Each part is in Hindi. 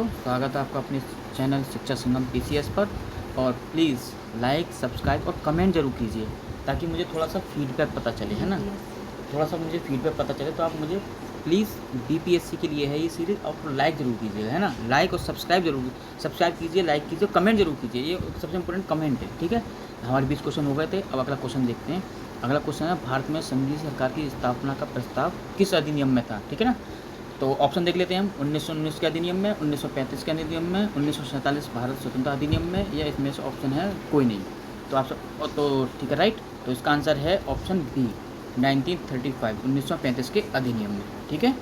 दोस्तों, स्वागत है आपका अपने चैनल शिक्षा संगम पीसीएस पर। और प्लीज़ लाइक, सब्सक्राइब और कमेंट जरूर कीजिए ताकि मुझे थोड़ा सा फीडबैक पता चले, है ना। थोड़ा सा मुझे फीडबैक पता चले तो आप मुझे प्लीज़ बीपीएससी के लिए है ये सीरीज़, और लाइक ज़रूर कीजिएगा, है ना। लाइक और सब्सक्राइब जरूर, सब्सक्राइब कीजिए, लाइक कीजिए, कमेंट जरूर कीजिए। ये सबसे इंपॉर्टेंट कमेंट है, ठीक है। हमारे 20 क्वेश्चन हो गए थे, अब अगला क्वेश्चन देखते हैं। अगला क्वेश्चन है, भारत में संघीय सरकार की स्थापना का प्रस्ताव किस अधिनियम में था, ठीक है ना। तो ऑप्शन देख लेते हैं हम। 1919 के अधिनियम में, 1935 के अधिनियम में, 1947 भारत स्वतंत्रता अधिनियम में, या इसमें से ऑप्शन है कोई नहीं। तो आप तो ठीक है, राइट। तो इसका आंसर है ऑप्शन बी, 1935, 1935 के अधिनियम में, ठीक है।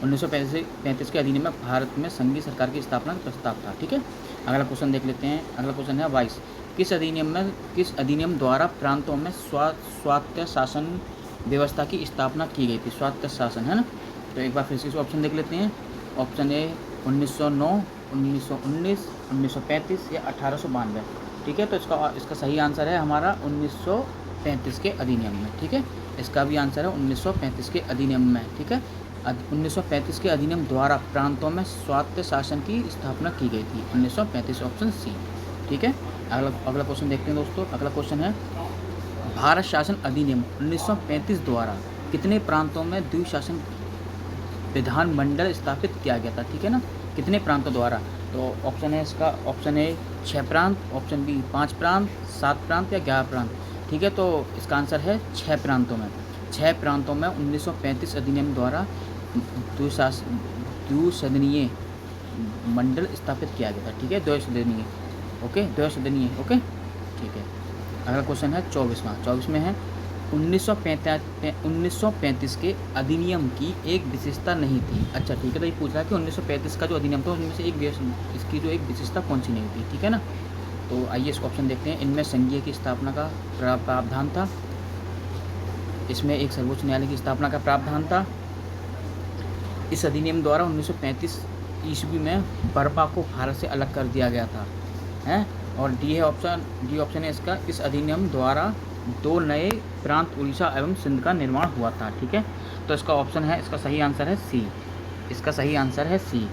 1935 के अधिनियम में भारत में संघीय सरकार की स्थापना का प्रस्ताव था, ठीक है। अगला क्वेश्चन देख लेते हैं। अगला क्वेश्चन है 22, किस अधिनियम द्वारा प्रांतों में स्वायत्त शासन व्यवस्था की स्थापना की गई थी। स्वायत्त शासन, है ना। तो एक बार फिर से ऑप्शन देख लेते हैं। ऑप्शन ए 1909, 1919, 1935 या 1892, ठीक है। तो इसका सही आंसर है हमारा 1935 के अधिनियम में, ठीक है। इसका भी आंसर है 1935 के अधिनियम में, ठीक है। 1935 के अधिनियम द्वारा प्रांतों में स्वायत्त शासन की स्थापना की गई थी, 1935, ऑप्शन सी, ठीक है। अगला क्वेश्चन देखते हैं दोस्तों। अगला क्वेश्चन है, भारत शासन अधिनियम 1935 द्वारा कितने प्रांतों में द्विशासन विधानमंडल स्थापित किया गया था, ठीक है ना। कितने प्रांतों द्वारा। तो ऑप्शन है इसका, ऑप्शन ए 6 प्रांत, ऑप्शन बी 5 प्रांत, 7 प्रांत या 11 प्रांत, ठीक है। तो इसका आंसर है 6 प्रांतों में। 6 प्रांतों में 1935 अधिनियम द्वारा द्विसदनीय मंडल स्थापित किया गया था, ठीक है। द्विसदनीय, ओके, द्विसदनीय, ओके, ठीक है। अगला क्वेश्चन है 24वां में है, 1935 के अधिनियम की एक विशेषता नहीं थी। अच्छा, ठीक है। तो ये पूछ रहा है कि 1935 का जो अधिनियम था उनमें से इसकी जो एक विशेषता कौन सी नहीं थी, ठीक है ना। तो आइए इसको ऑप्शन देखते हैं। इनमें संघीय की स्थापना का प्रावधान था, इसमें एक सर्वोच्च न्यायालय की स्थापना का प्रावधान था, इस अधिनियम द्वारा 1935 ईस्वी में बर्मा को भारत से अलग कर दिया गया था, है। और डी ऑप्शन है इसका, इस अधिनियम द्वारा 2 नए प्रांत उड़ीसा एवं सिंध का निर्माण हुआ था, ठीक है। तो इसका ऑप्शन है, इसका सही आंसर है सी। इसका सही आंसर है सी,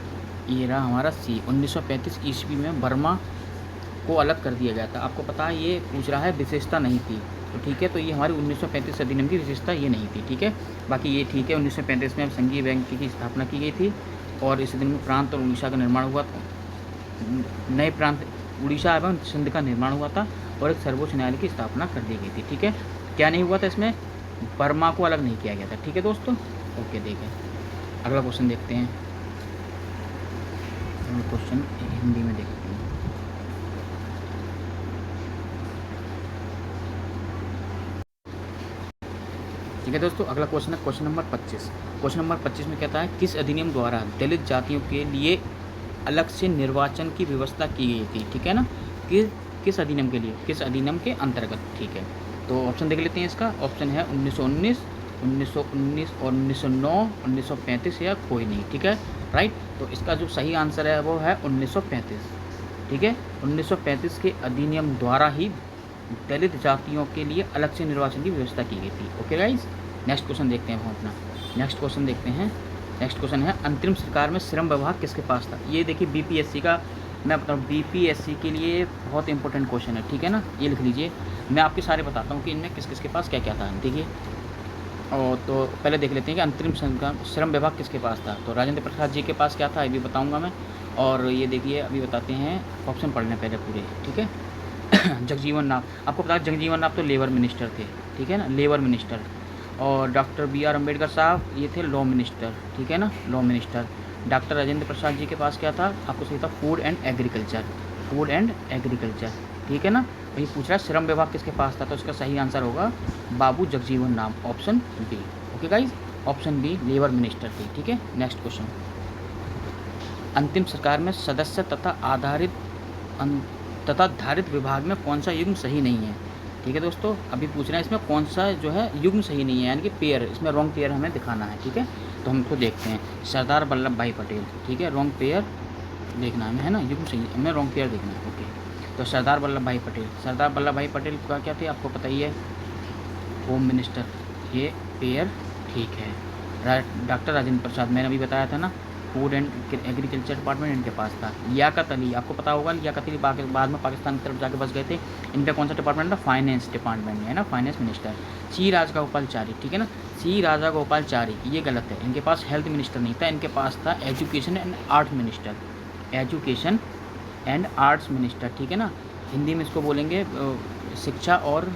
ये रहा हमारा सी। 1935 ईस्वी में बर्मा को अलग कर दिया गया था। आपको पता है ये पूछ रहा है विशेषता नहीं थी, तो ठीक है। तो ये हमारी 1935 अधिनियम की विशेषता ये नहीं थी, ठीक है। बाकी ये ठीक है। 1935 में संघीय बैंक की स्थापना की गई थी और इस दिन में प्रांत और उड़ीसा का निर्माण हुआ था, नए प्रांत उड़ीसा एवं सिंध का निर्माण हुआ था, और एक सर्वोच्च न्यायालय की स्थापना कर दी गई थी, ठीक है। क्या नहीं हुआ था इसमें, बर्मा को अलग नहीं किया गया था, ठीक है दोस्तों। ओके, देखें अगला क्वेश्चन देखते हैं। अगला क्वेश्चन हिंदी में देखते हैं। ठीक है दोस्तों, अगला क्वेश्चन है क्वेश्चन नंबर 25। क्वेश्चन नंबर 25 में कहता है, किस अधिनियम द्वारा दलित जातियों के लिए अलग से निर्वाचन की व्यवस्था की गई थी, ठीक है ना। किस अधिनियम के लिए, किस अधिनियम के अंतर्गत, ठीक है। तो ऑप्शन देख लेते हैं इसका। ऑप्शन है 1919, 1919 और 1909, 1935 या कोई नहीं, ठीक है, राइट। तो इसका जो सही आंसर है वो है 1935, ठीक है। 1935 के अधिनियम द्वारा ही दलित जातियों के लिए अलग से निर्वाचन की व्यवस्था की गई थी। ओके गाइज, नेक्स्ट क्वेश्चन देखते हैं हम अपना। नेक्स्ट क्वेश्चन देखते हैं। नेक्स्ट क्वेश्चन है, अंतरिम सरकार में श्रम विभाग किसके पास था। ये देखिए बीपीएससी का, मैं बताऊँ बीपीएससी के लिए बहुत इंपॉर्टेंट क्वेश्चन है, ठीक है ना। ये लिख लीजिए, मैं आपके सारे बताता हूँ कि इनमें किस किस के पास क्या क्या था, देखिए। और तो पहले देख लेते हैं कि अंतरिम श्रम विभाग किसके पास था। तो राजेंद्र प्रसाद जी के पास क्या था, ये भी बताऊँगा मैं। और ये देखिए अभी बताते हैं, ऑप्शन पढ़ने पहले पूरे, ठीक है। जगजीवन राम, आपको पता है जगजीवन राम तो लेबर मिनिस्टर थे, ठीक है ना, लेबर मिनिस्टर। और डॉक्टर BR अम्बेडकर साहब ये थे लॉ मिनिस्टर, ठीक है ना, law minister. Doctor Rajendra Prasad ji के पास क्या था, आपको सही था food and agriculture, food and agriculture, ठीक है ना। वही पूछ रहा है श्रम विभाग किसके पास था, तो इसका सही आंसर होगा Babu Jagjivan Ram, option B. Okay guys, option B labour minister थे, ठीक है। नेक्स्ट क्वेश्चन, अंतिम सरकार में सदस्य तथा धारित विभाग में कौन सा युग्म सही नहीं है, ठीक है दोस्तों। अभी पूछ रहे हैं इसमें कौन सा जो है युग्म सही नहीं है, यानी कि पेयर, इसमें रॉन्ग पेयर हमें दिखाना है, ठीक है। तो हम इसको देखते हैं, सरदार वल्लभ भाई पटेल, ठीक है, रॉन्ग पेयर देखना है ना, युग्म सही हमें रॉन्ग पेयर देखना है, ओके। तो सरदार वल्लभ भाई पटेल, सरदार वल्लभ भाई पटेल का क्या थे आपको पता ही है, होम मिनिस्टर, ये पेयर ठीक है। डॉक्टर राजेंद्र प्रसाद, मैंने अभी बताया था ना, फूड एंड एग्रीकल्चर डिपार्टमेंट इनके पास था। लियाकत अली, आपको पता होगा लियाकत अली बाद में पाकिस्तान की तरफ जाके बस गए थे। इनका कौन सा डिपार्टमेंट था? फाइनेंस डिपार्टमेंट में, है ना, फाइनेंस मिनिस्टर। सी राजगोपालचारी, ठीक है ना, सी राजगोपालचारी, ये गलत है। इनके पास हेल्थ मिनिस्टर नहीं था, इनके पास था education and arts minister, education and arts minister, ठीक है ना। हिंदी में इसको बोलेंगे शिक्षा और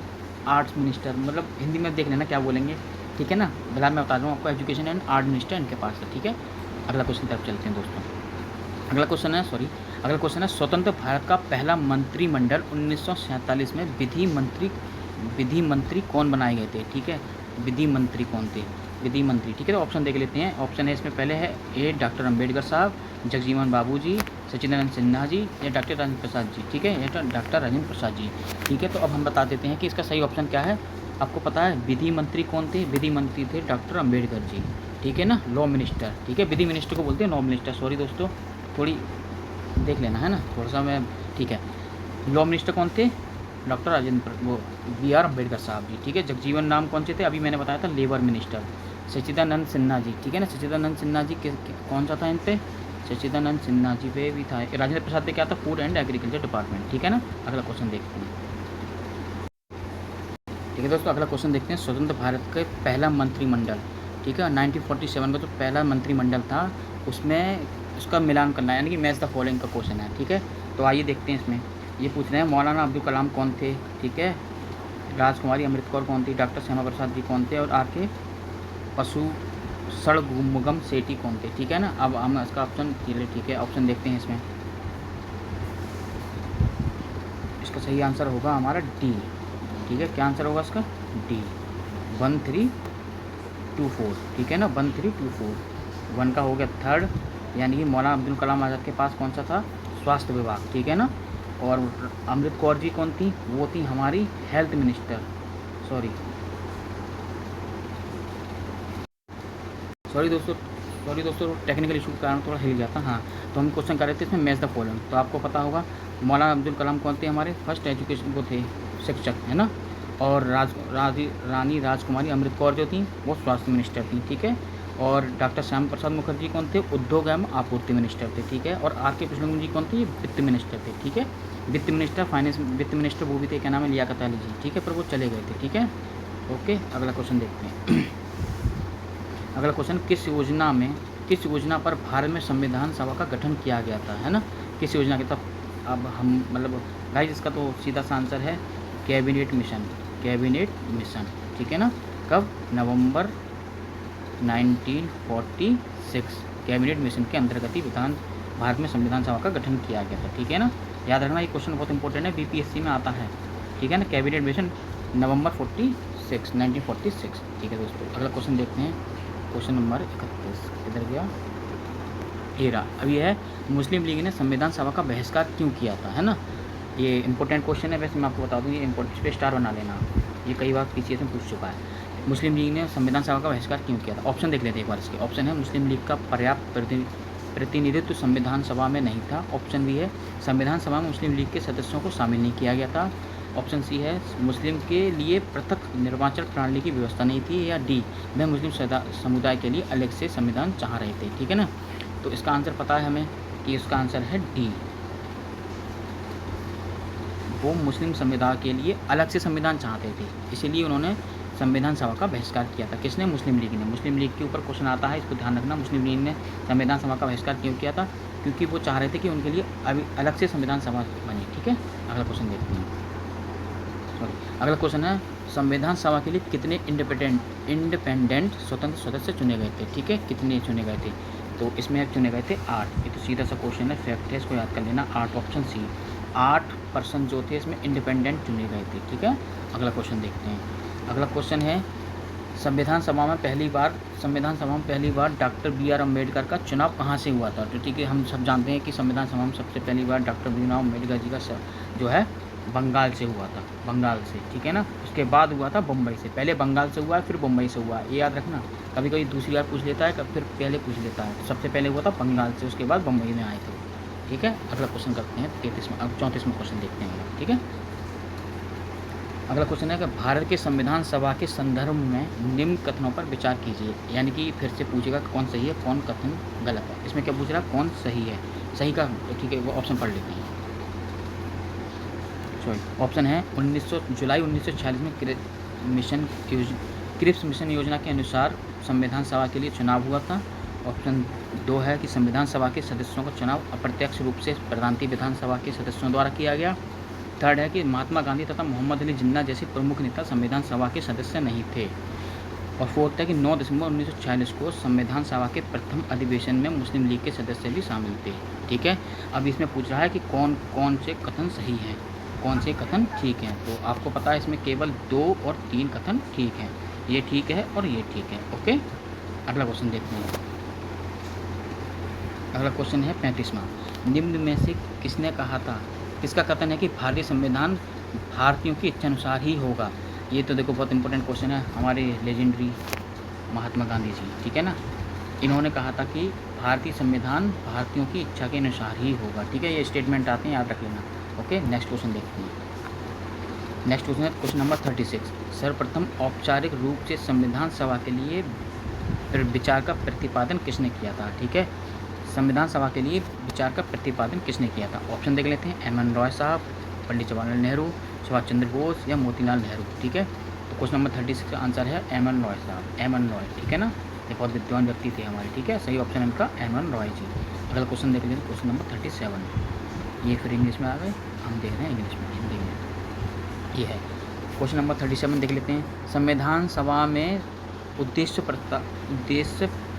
आर्ट्स मिनिस्टर, मतलब हिंदी में देख लेना क्या बोलेंगे, ठीक है ना। फिलहाल मैं बता दूँ आपको, एजुकेशन एंड आर्ट मिनिस्टर इनके पास है, ठीक है। अगला क्वेश्चन तरफ चलते हैं दोस्तों। अगला क्वेश्चन है स्वतंत्र भारत का पहला मंत्रिमंडल 1947 में विधि मंत्री कौन बनाए गए थे, ठीक है। विधि मंत्री कौन थे? विधि मंत्री, ठीक है। तो ऑप्शन देख लेते हैं। ऑप्शन है इसमें पहले है ए डॉक्टर अंबेडकर साहब, जगजीवन बाबू जी, सच्चिदानंद सिन्हा जी, या डॉक्टर राजेंद्र प्रसाद जी, ठीक है, या डॉक्टर राजेंद्र प्रसाद जी, ठीक है। तो अब हम बता देते हैं कि इसका सही ऑप्शन क्या है। आपको पता है विधि मंत्री कौन थे? विधि मंत्री थे डॉक्टर अंबेडकर जी, ठीक है ना, लॉ मिनिस्टर, ठीक है। विधि मिनिस्टर को बोलते हैं लॉ मिनिस्टर, सॉरी दोस्तों, थोड़ी देख लेना, है ना, थोड़ा सा मैं, ठीक है। लॉ मिनिस्टर कौन थे? डॉक्टर राजेंद्र वो BR अम्बेडकर साहब जी, ठीक है। जगजीवन राम कौन से थे? अभी मैंने बताया था लेबर मिनिस्टर, सच्चिदानंद सिन्हा जी, ठीक है ना। सच्चिदानंद सिन्हा जी कौन सा था इन पे? सच्चिदानंद सिन्हा जी पे भी था। राजेंद्र प्रसाद पे क्या था? फूड एंड एग्रीकल्चर डिपार्टमेंट, ठीक है ना। अगला क्वेश्चन देखते हैं, ठीक है दोस्तों। अगला क्वेश्चन देखते हैं। स्वतंत्र भारत का पहला मंत्रिमंडल, ठीक है, 1947 का जो पहला मंत्रिमंडल था उसमें उसका मिलान करना है, यानी कि मैच द फॉलोइंग का क्वेश्चन है, ठीक है। तो आइए देखते हैं इसमें। ये पूछ रहे हैं मौलाना अब्दुल कलाम कौन थे, ठीक है, राजकुमारी अमृत कौर कौन थी, डॉक्टर श्यामा प्रसाद जी कौन थे, और आके पशु षणमुगम सेठी कौन थे, ठीक है ना। अब हम इसका ऑप्शन, ठीक है, ऑप्शन देखते हैं इसमें। इसका सही आंसर होगा हमारा डी, ठीक है। क्या आंसर होगा इसका? डी, 1324, ठीक है ना, 1324। 1 का हो गया थर्ड, यानी कि मौलाना अब्दुल कलाम आज़ाद के पास कौन सा था? स्वास्थ्य विभाग, ठीक है ना। और अमृत कौर जी कौन थी? वो थी हमारी हेल्थ मिनिस्टर, सॉरी दोस्तों टेक्निकल इशू के कारण थोड़ा हिल जाता। हाँ, तो हम क्वेश्चन कर रहे थे इसमें मैच द फॉलोइंग। तो आपको पता होगा मौलाना अब्दुल कलाम कौन थे? हमारे फर्स्ट एजुकेशन वो थे, शिक्षक, है ना। और रानी राजकुमारी अमृत कौर जो थी वो स्वास्थ्य मिनिस्टर थी, ठीक है। और डॉक्टर श्याम प्रसाद मुखर्जी कौन थे? उद्योग एवं आपूर्ति मिनिस्टर थे, ठीक है। और आर के कृष्णन जी कौन थे? ये वित्त मिनिस्टर थे, ठीक है। वित्त मिनिस्टर, फाइनेंस वित्त मिनिस्टर वो भी थे, क्या नाम है, लियाकत अली जी, ठीक है, पर वो चले गए थे, ठीक है। ओके, अगला क्वेश्चन देखते हैं। अगला क्वेश्चन, किस योजना पर भारत में संविधान सभा का गठन किया गया था, है ना। किस योजना के, तब अब हम मतलब गाइस इसका तो सीधा सा आंसर है कैबिनेट मिशन, ठीक है ना। कब? नवंबर 1946 कैबिनेट मिशन के अंतर्गत ही भारत में संविधान सभा का गठन किया गया था, ठीक है ना। याद रखना, ये क्वेश्चन बहुत इंपॉर्टेंट है, BPSC में आता है, ठीक है ना। कैबिनेट मिशन नवंबर 1946, ठीक है दोस्तों। अगला क्वेश्चन देखते हैं, क्वेश्चन नंबर 31 किधर गया? 13। अब ये है मुस्लिम लीग ने संविधान सभा का बहिष्कार क्यों किया था, है ना। ये इंपॉर्टेंट क्वेश्चन है, वैसे मैं आपको बता दूँ, ये इस पर स्टार बना लेना, ये कई बार PCS में पूछ चुका है। मुस्लिम लीग ने संविधान सभा का बहिष्कार क्यों किया था? ऑप्शन देख लेते हैं एक बार इसके। ऑप्शन है मुस्लिम लीग का पर्याप्त प्रतिनिधित्व संविधान सभा में नहीं था। ऑप्शन बी है संविधान सभा में मुस्लिम लीग के सदस्यों को शामिल नहीं किया गया था। ऑप्शन सी है मुस्लिम के लिए पृथक निर्वाचन प्रणाली की व्यवस्था नहीं थी। या डी, वह मुस्लिम समुदाय के लिए अलग से संविधान चाह रहे थे, ठीक है ना। तो इसका आंसर पता है हमें कि इसका आंसर है डी, वो मुस्लिम समुदाय के लिए अलग से संविधान चाहते थे, इसीलिए उन्होंने संविधान सभा का बहिष्कार किया था। किसने? मुस्लिम लीग ने। मुस्लिम लीग के ऊपर क्वेश्चन आता है, इसको ध्यान रखना। मुस्लिम लीग ने संविधान सभा का बहिष्कार क्यों किया था? क्योंकि वो चाह रहे थे कि उनके लिए अभी अलग से संविधान सभा बने, ठीक है। अगला क्वेश्चन देखते हैं, अगला क्वेश्चन है संविधान सभा के लिए कितने इंडिपेंडेंट स्वतंत्र सदस्य चुने गए थे, ठीक है, कितने चुने गए थे? तो इसमें चुने गए थे 8। ये तो सीधा सा क्वेश्चन है, फैक्ट है, इसको याद कर लेना, 8। ऑप्शन सी, 8% जो थे इसमें इंडिपेंडेंट चुने गए थे, ठीक है। अगला क्वेश्चन देखते हैं। अगला क्वेश्चन है संविधान सभा में पहली बार डॉक्टर BR अम्बेडकर का चुनाव कहाँ से हुआ था? तो ठीक है, हम सब जानते हैं कि संविधान सभा में सबसे पहली बार डॉक्टर भीमराव अम्बेडकर जी का जो है बंगाल से हुआ था, बंगाल से, ठीक है ना। उसके बाद हुआ था बम्बई से, पहले बंगाल से हुआ है फिर बम्बई से हुआ है, ये याद रखना। कभी कभी दूसरी बार पूछ लेता है, फिर पहले पूछ लेता है। सबसे पहले हुआ था बंगाल से, उसके बाद बम्बई में आए थे, ठीक है। अगला क्वेश्चन करते हैं 34वां क्वेश्चन देखते हैं, ठीक है। अगला क्वेश्चन है कि भारत के संविधान सभा के संदर्भ में निम्न कथनों पर विचार कीजिए। यानी कि फिर से पूछेगा कौन सही है कौन कथन गलत है। इसमें क्या पूछ रहा है, कौन सही है, सही का ठीक है वो ऑप्शन पढ़ लेते हैं। सॉरी, ऑप्शन है जुलाई 1946 में क्रिप्स मिशन योजना के अनुसार संविधान सभा के लिए चुनाव हुआ था। ऑप्शन 2 है कि संविधान सभा के सदस्यों का चुनाव अप्रत्यक्ष रूप से प्रांतीय विधानसभा के सदस्यों द्वारा किया गया। थर्ड है कि महात्मा गांधी तथा मोहम्मद अली जिन्ना जैसे प्रमुख नेता संविधान सभा के सदस्य नहीं थे। और फोर्थ है कि 9 दिसंबर 1946 को संविधान सभा के प्रथम अधिवेशन में मुस्लिम लीग के सदस्य भी शामिल थे। ठीक है, अब इसमें पूछ रहा है कि कौन कौन से कथन सही हैं, कौन से कथन ठीक हैं। तो आपको पता है इसमें केवल 2 और 3 कथन ठीक हैं, ये ठीक है और ये ठीक है। ओके, अगला क्वेश्चन देखते हैं। अगला क्वेश्चन है 35वां। निम्न में से किसने कहा था, किसका कथन है कि भारतीय संविधान भारतीयों की इच्छा अनुसार ही होगा। ये तो देखो बहुत इंपॉर्टेंट क्वेश्चन है, हमारे लेजेंडरी महात्मा गांधी जी, ठीक है ना, इन्होंने कहा था कि भारतीय संविधान भारतीयों की इच्छा के अनुसार ही होगा। ठीक है, ये स्टेटमेंट आते हैं, याद रख लेना। ओके, नेक्स्ट क्वेश्चन देखते हैं। नेक्स्ट क्वेश्चन है क्वेश्चन नंबर 36। सर्वप्रथम औपचारिक रूप से संविधान सभा के लिए विचार का प्रतिपादन किसने किया था। ठीक है, संविधान सभा के लिए विचार का प्रतिपादन किसने किया था। ऑप्शन देख लेते हैं, एम.एन. रॉय साहब, पंडित जवाहरलाल नेहरू, सुभाष चंद्र बोस या मोतीलाल नेहरू। ठीक है, तो क्वेश्चन नंबर 36 का आंसर है एम.एन. रॉय साहब, एम.एन. रॉय। ठीक है ना, ये बहुत विद्वान व्यक्ति थे हमारे। ठीक है, सही ऑप्शन इनका एम.एन. रॉय जी। अगला क्वेश्चन देख लेते हैं, क्वेश्चन नंबर 37। ये फिर इंग्लिश में आ गए, हम देख रहे हैं इंग्लिश में, हिंदी में। ये है क्वेश्चन नंबर 37, देख लेते हैं। संविधान सभा में उद्देश्य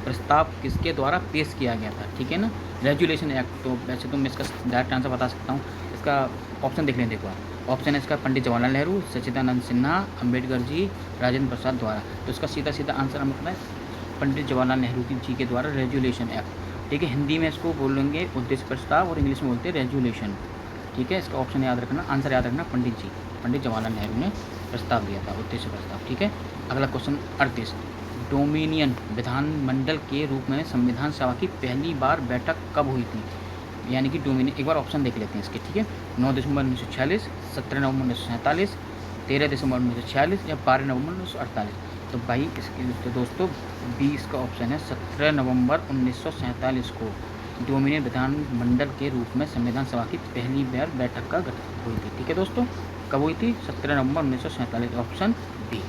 प्रस्ताव किसके द्वारा पेश किया गया था। ठीक है ना, रेजुलेशन एक्ट। तो वैसे तो मैं इसका डायरेक्ट आंसर बता सकता हूँ, इसका ऑप्शन देख लें। देखो ऑप्शन है इसका पंडित जवाहरलाल नेहरू, सच्चिदानंद सिन्हा, अम्बेडकर जी, राजेंद्र प्रसाद द्वारा। तो इसका सीधा सीधा आंसर हमें पता है पंडित जवाहरलाल नेहरू जी के द्वारा रेजुलेशन एक्ट। ठीक है, हिंदी में इसको बोलेंगे उद्देश्य प्रस्ताव और इंग्लिश में बोलते हैं रेजुलेशन। ठीक है, इसका ऑप्शन याद रखना, आंसर याद रखना, पंडित जवाहरलाल नेहरू ने प्रस्ताव दिया था, उद्देश्य प्रस्ताव। ठीक है, अगला क्वेश्चन 38। डोमिनियन विधानमंडल के रूप में संविधान सभा की पहली बार बैठक कब हुई थी। यानी कि डोमिनियन, एक बार ऑप्शन देख लेते हैं इसके। ठीक है, 9 दिसंबर 1946, 17 नवंबर 1947, 13 दिसंबर 1946 या 12 नवंबर 1948। तो भाई इसके तो दोस्तों 20 का ऑप्शन है, 17 नवंबर 1947 को डोमिनियन विधानमंडल के रूप में संविधान सभा की पहली बार बैठक का गठन हुई थी। ठीक है दोस्तों, कब हुई थी, 17 नवंबर 1947, ऑप्शन बी।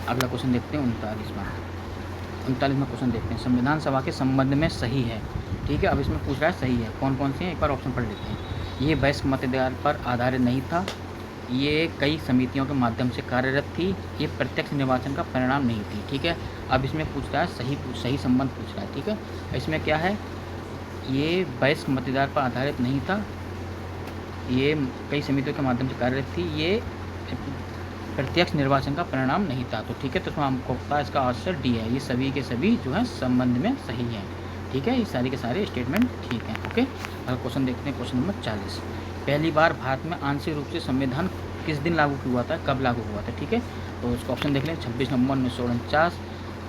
अगला क्वेश्चन देखते हैं 39वां क्वेश्चन देखते हैं। संविधान सभा के संबंध में सही है। ठीक है, अब इसमें पूछ रहा है सही है कौन कौन से हैं, एक बार ऑप्शन पढ़ लेते हैं। ये वयस्क मतदान पर आधारित नहीं था, ये कई समितियों के माध्यम से कार्यरत थी, ये प्रत्यक्ष निर्वाचन का परिणाम नहीं थी। ठीक है, अब इसमें पूछ रहा है सही संबंध पूछ रहा है। ठीक है, इसमें क्या है, ये वयस्क मतदान पर आधारित नहीं था, ये कई समितियों के माध्यम से कार्यरत थी, ये प्रत्यक्ष निर्वाचन का परिणाम नहीं था। तो ठीक है, तो हमको पता है इसका आंसर डी है, ये सभी के सभी जो है संबंध में सही है। ठीक है, ये सारे के सारे स्टेटमेंट ठीक हैं। ओके, अगला क्वेश्चन देखते हैं, क्वेश्चन नंबर 40। पहली बार भारत में आंशिक रूप से संविधान किस दिन लागू हुआ था, कब लागू हुआ था। ठीक है, तो उसका ऑप्शन देख लें, 26 नवंबर 1949,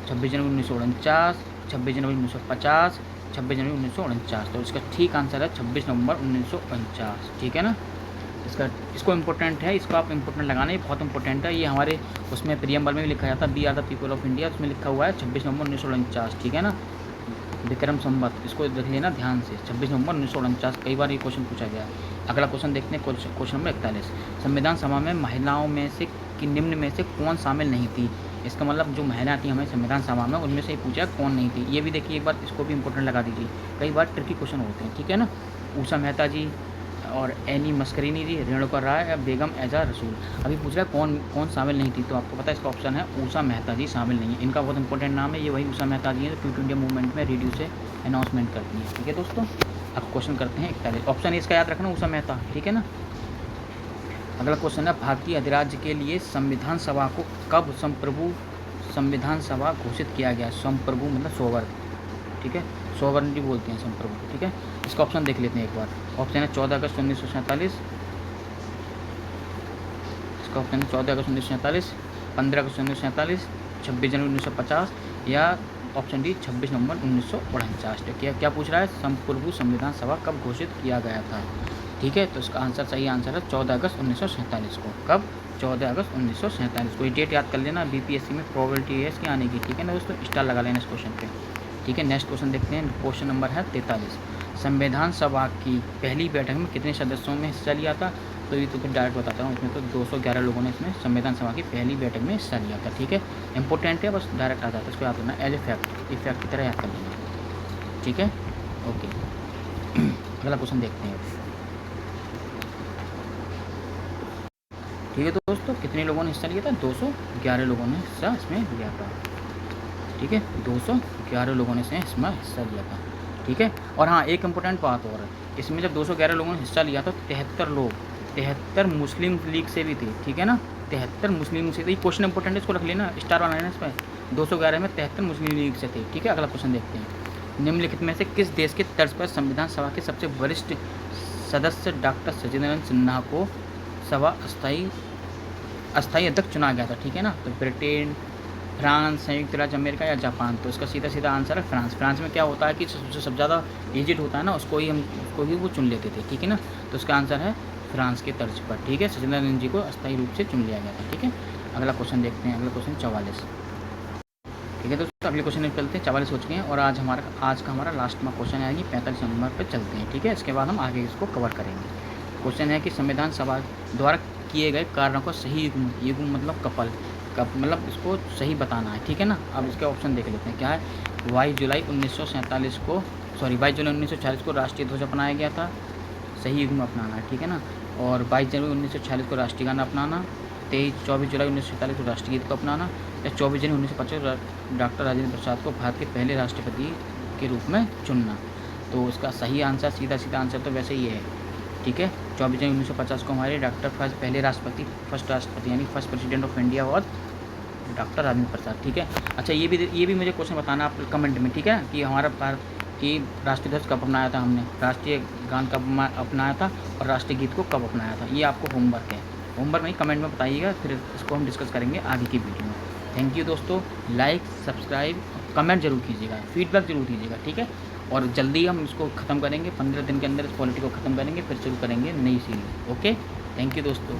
26 जनवरी 1949, 26 जनवरी 1950, 26 जनवरी 1949। तो इसका ठीक आंसर है 26 नवंबर 1949। ठीक है ना, इसको इम्पोर्टेंट है, इसको आप इम्पोर्टेंट लगाना, ये बहुत इंपॉर्टेंट है। ये हमारे उसमें प्रियम्बल में भी लिखा जाता है, we are the people of India, उसमें लिखा हुआ है 26 नवंबर 1949। ठीक है ना, विक्रम संवत, इसको देख लेना ध्यान से, 26 नवंबर 1949। कई बार ये क्वेश्चन पूछा गया। अगला क्वेश्चन देखते हैं, क्वेश्चन नंबर 41। संविधान सभा में महिलाओं में से कि निम्न में से कौन शामिल नहीं थी। इसका मतलब जो महिलाएं थी हमें संविधान सभा में, उनमें से पूछा कौन नहीं थी। ये भी देखिए एक बार, इसको भी इंपॉर्टेंट लगा दीजिए, कई बार ट्रिकी क्वेश्चन होते हैं। ठीक है ना, उषा मेहता जी और एनी मस्करीनी जी, रेणुका राय या बेगम एजा रसूल। अभी पूछ रहा है कौन शामिल नहीं थी, तो आपको पता है इसका ऑप्शन है उषा मेहता जी शामिल नहीं है। इनका बहुत इंपॉर्टेंट नाम है, ये वही उषा मेहता जी हैं जो क्विट इंडिया मूवमेंट में रेडियो से अनाउंसमेंट करती हैं। ठीक है दोस्तों, अब क्वेश्चन करते हैं 41, ऑप्शन इसका याद रखना, उषा मेहता। ठीक है ना, अगला क्वेश्चन है, भारतीय अधिराज्य के लिए संविधान सभा को कब संप्रभु संविधान सभा घोषित किया गया। संप्रभु मतलब सोवर, ठीक है, सोवरेनिटी बोलते हैं संप्रभु। ठीक है, इसका ऑप्शन देख लेते हैं एक बार। ऑप्शन है 14 अगस्त 1947, इसका ऑप्शन है 14 अगस्त 1947, 15 अगस्त 1947, 26 जनवरी 1950 या ऑप्शन डी 26 नवंबर 1949। तो क्या पूछ रहा है, संप्रभु संविधान सभा कब घोषित किया गया था। ठीक है, तो इसका आंसर सही आंसर है 14 अगस्त 1947 को। कब? 14 अगस्त 1947 को। ये डेट याद कर लेना, बीपीएससी में प्रोबेबिलिटी है इसकी आने की। ठीक है ना दोस्तों, स्टार लगा लेना इस क्वेश्चन पे। ठीक है, नेक्स्ट क्वेश्चन देखते हैं। क्वेश्चन नंबर है 43। संविधान सभा की पहली बैठक में कितने सदस्यों ने हिस्सा लिया था? तो ये तो फिर डायरेक्ट बताता हूँ, इसमें तो 211 लोगों ने इसमें संविधान सभा की पहली बैठक में हिस्सा लिया था। ठीक है, इंपॉर्टेंट है, बस डायरेक्ट आ जाता है, इसको याद करना एज ए फैक्ट, इफेक्ट की तरह याद कर लेना। ठीक है, ओके। अगला क्वेश्चन देखते हैं। ठीक है, तो दोस्तों कितने लोगों ने हिस्सा लिया था? 211 लोगों ने हिस्सा इसमें लिया था। ठीक है, 211 लोगों ने इसमें हिस्सा लिया था। ठीक है, और हाँ, एक इम्पोर्टेंट बात और है, इसमें जब 211 लोगों ने हिस्सा लिया था, 73 मुस्लिम लीग से भी थे। ठीक है ना, 73 मुस्लिम लीग से थे। क्वेश्चन इंपॉर्टेंट है, इसको रख लेना, स्टार बनाना इस पर। 211 में 73 मुस्लिम लीग से थे। ठीक है, अगला क्वेश्चन देखते हैं। निम्नलिखित में से किस देश के तर्ज पर संविधान सभा के सबसे वरिष्ठ सदस्य डॉक्टर सचिदानंद सिन्हा को सभा अस्थायी अध्यक्ष चुना गया था? ठीक है ना, तो ब्रिटेन, फ्रांस, संयुक्त राज्य अमेरिका या जापान? तो इसका सीधा सीधा आंसर है फ्रांस। फ्रांस में क्या होता है कि जो सबसे ज़्यादा एजेड होता है ना, उसको ही वो चुन लेते थे। ठीक है ना, तो इसका आंसर है फ्रांस के तर्ज पर। ठीक है, सचिदानंद जी को अस्थायी रूप से चुन लिया गया था। ठीक है, अगला क्वेश्चन देखते हैं। अगला क्वेश्चन 44। ठीक है दोस्तों, अगले क्वेश्चन में चलते हैं। 44 हो चुके हैं और आज का हमारा लास्ट में क्वेश्चन आएगी 45 नंबर पर चलते हैं। ठीक है, इसके बाद हम आगे इसको कवर करेंगे। क्वेश्चन है कि संविधान सभा द्वारा किए गए कार्यों को सही युग्म मतलब मतलब इसको सही बताना है। ठीक है ना, अब इसके ऑप्शन देख लेते हैं। क्या है? 22 जुलाई 1947 को 22 जुलाई 1946 को राष्ट्रीय ध्वज अपनाया गया था, सही युग्म अपनाना है। ठीक है ना, और 22 जनवरी 1946 को राष्ट्रीय गाना अपनाना, 24 जुलाई 1947 को राष्ट्रीय गीत को अपनाना, या 24 जनवरी 1950 डॉक्टर राजेंद्र प्रसाद को भारत के पहले राष्ट्रपति के रूप में चुनना। तो उसका सही आंसर, सीधा आंसर तो वैसे ही है। ठीक है, 24 जनवरी 1950 को हमारे पहले राष्ट्रपति, फर्स्ट राष्ट्रपति यानी first president of India was doctor Rajendra Prasad. ठीक है, अच्छा ये भी मुझे क्वेश्चन बताना आप कमेंट में। ठीक है, कि हमारा भारत की राष्ट्रीय ध्वज कब अपनाया था हमने, राष्ट्रीय गान कब अपनाया था, और राष्ट्रीय गीत को कब अपनाया था। ये आपको होमवर्क है, होमवर्क नहीं, कमेंट में बताइएगा, फिर इसको हम डिस्कस करेंगे आगे की वीडियो में। थैंक यू दोस्तों, लाइक, सब्सक्राइब, कमेंट जरूर कीजिएगा, फीडबैक जरूर दीजिएगा। ठीक है, और जल्दी हम इसको ख़त्म करेंगे, 15 दिन के अंदर इस पॉलिटी को ख़त्म करेंगे, फिर शुरू करेंगे नई सीरीज। ओके, थैंक यू दोस्तों।